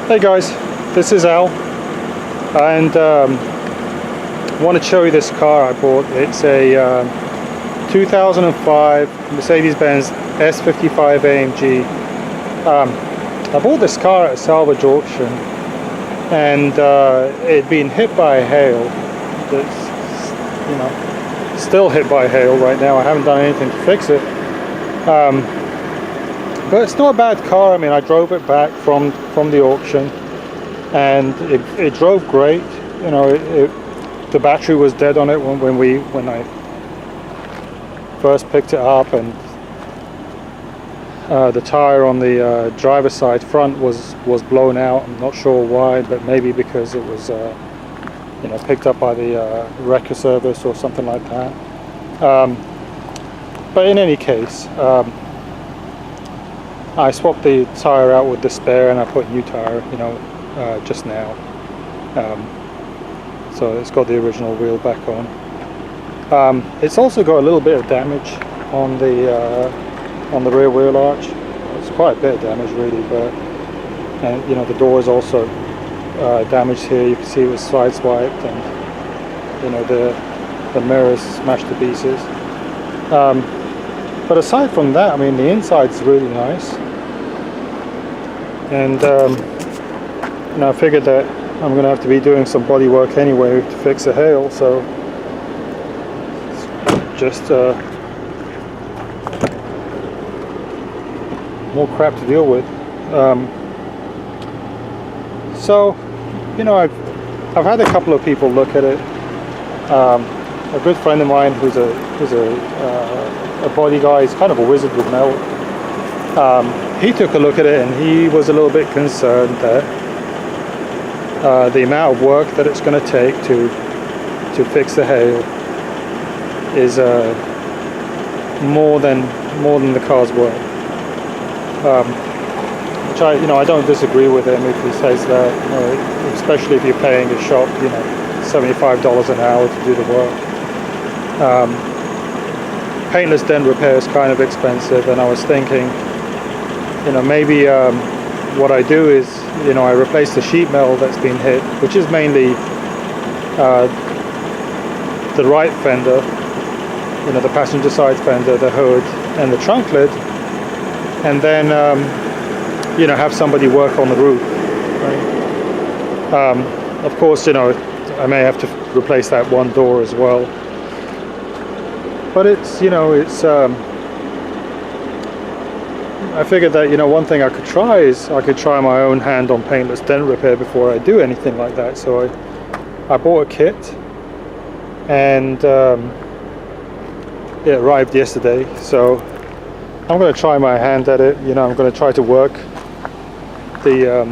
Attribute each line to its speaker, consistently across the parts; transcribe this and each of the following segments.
Speaker 1: Hey guys, this is Al, and I want to show you this car I bought. It's a 2005 Mercedes-Benz S55 AMG. I bought this car at a salvage auction, and it'd been hit by hail. It's, you know, still hit by hail right now. I haven't done anything to fix it. But it's not a bad car. I mean, I drove it back from the auction, and it drove great. You know, the battery was dead on it when I first picked it up, and the tire on the driver's side front was blown out. I'm not sure why, but maybe because it was you know, picked up by the wrecker service or something like that. But in any case, I swapped the tire out with the spare, and I put a new tire, you know, just now. So it's got the original wheel back on. It's also got a little bit of damage on the rear wheel arch. It's quite a bit of damage, really, but and you know, the door is also damaged here. You can see it was sideswiped, and you know, the mirrors smashed to pieces. But aside from that, I mean, the inside's really nice, and you know, I figured that I'm going to have to be doing some body work anyway to fix the hail, so it's just more crap to deal with. So, you know, I've had a couple of people look at it. A good friend of mine who's a body guy, he's kind of a wizard with metal. He took a look at it, and he was a little bit concerned that the amount of work that it's going to take to fix the hail is more than the car's worth. Which I don't disagree with him if he says that, you know, especially if you're paying a shop, you know, $75 an hour to do the work. Paintless dent repair is kind of expensive, and I was thinking, you know, maybe what I do is, you know, I replace the sheet metal that's been hit, which is mainly the right fender, you know, the passenger side fender, the hood, and the trunk lid, and then you know, have somebody work on the roof, right? Of course, you know, I may have to replace that one door as well. But it's, you know, it's, I figured that, you know, one thing I could try is I could try my own hand on paintless dent repair before I do anything like that. So I bought a kit, and it arrived yesterday. So I'm going to try my hand at it. You know, I'm going to try to work the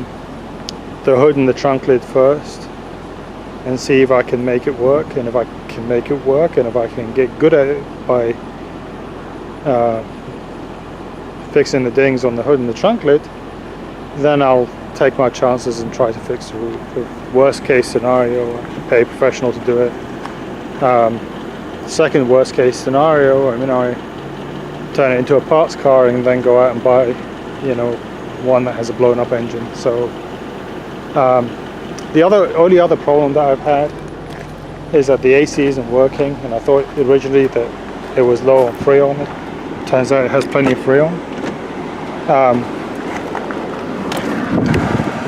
Speaker 1: hood and the trunk lid first, and see if I can make it work, and if I can make it work, and if I can get good at it by fixing the dings on the hood and the trunk lid, then I'll take my chances and try to fix the roof. The worst case scenario, I can pay a professional to do it. Second worst case scenario, I mean, I turn it into a parts car and then go out and buy, you know, one that has a blown up engine. So the only other problem that I've had is that the AC isn't working, and I thought originally that it was low on Freon. It turns out it has plenty of Freon.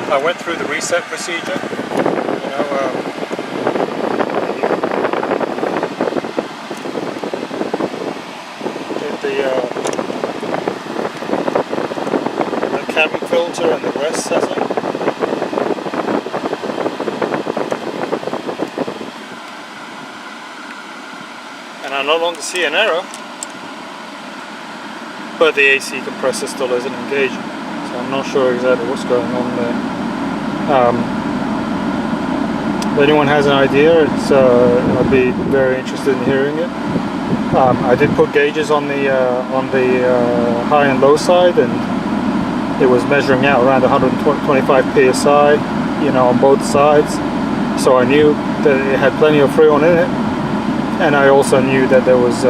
Speaker 1: I went through the reset procedure, you know, did the cabin filter and the rest setting. And I no longer see an error, but the AC compressor still isn't engaging, so I'm not sure exactly what's going on there. If anyone has an idea, I'd be very interested in hearing it. I did put gauges on the high and low side, and it was measuring out around 125 psi, you know, on both sides. So I knew that it had plenty of Freon in it, and I also knew that there was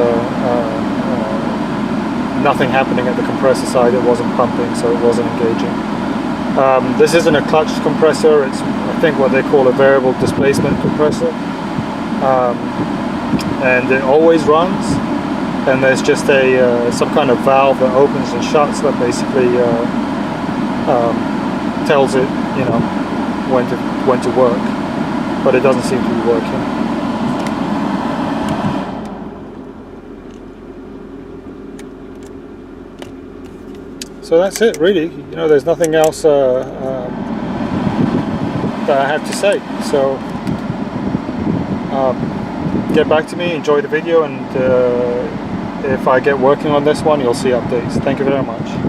Speaker 1: nothing happening at the compressor side. It wasn't pumping, so it wasn't engaging. This isn't a clutch compressor, it's I think what they call a variable displacement compressor, and it always runs, and there's just a some kind of valve that opens and shuts that basically tells it, you know, when to work, but it doesn't seem to be working. So that's it, really. You know, there's nothing else that I have to say. So get back to me, enjoy the video, and if I get working on this one, you'll see updates. Thank you very much.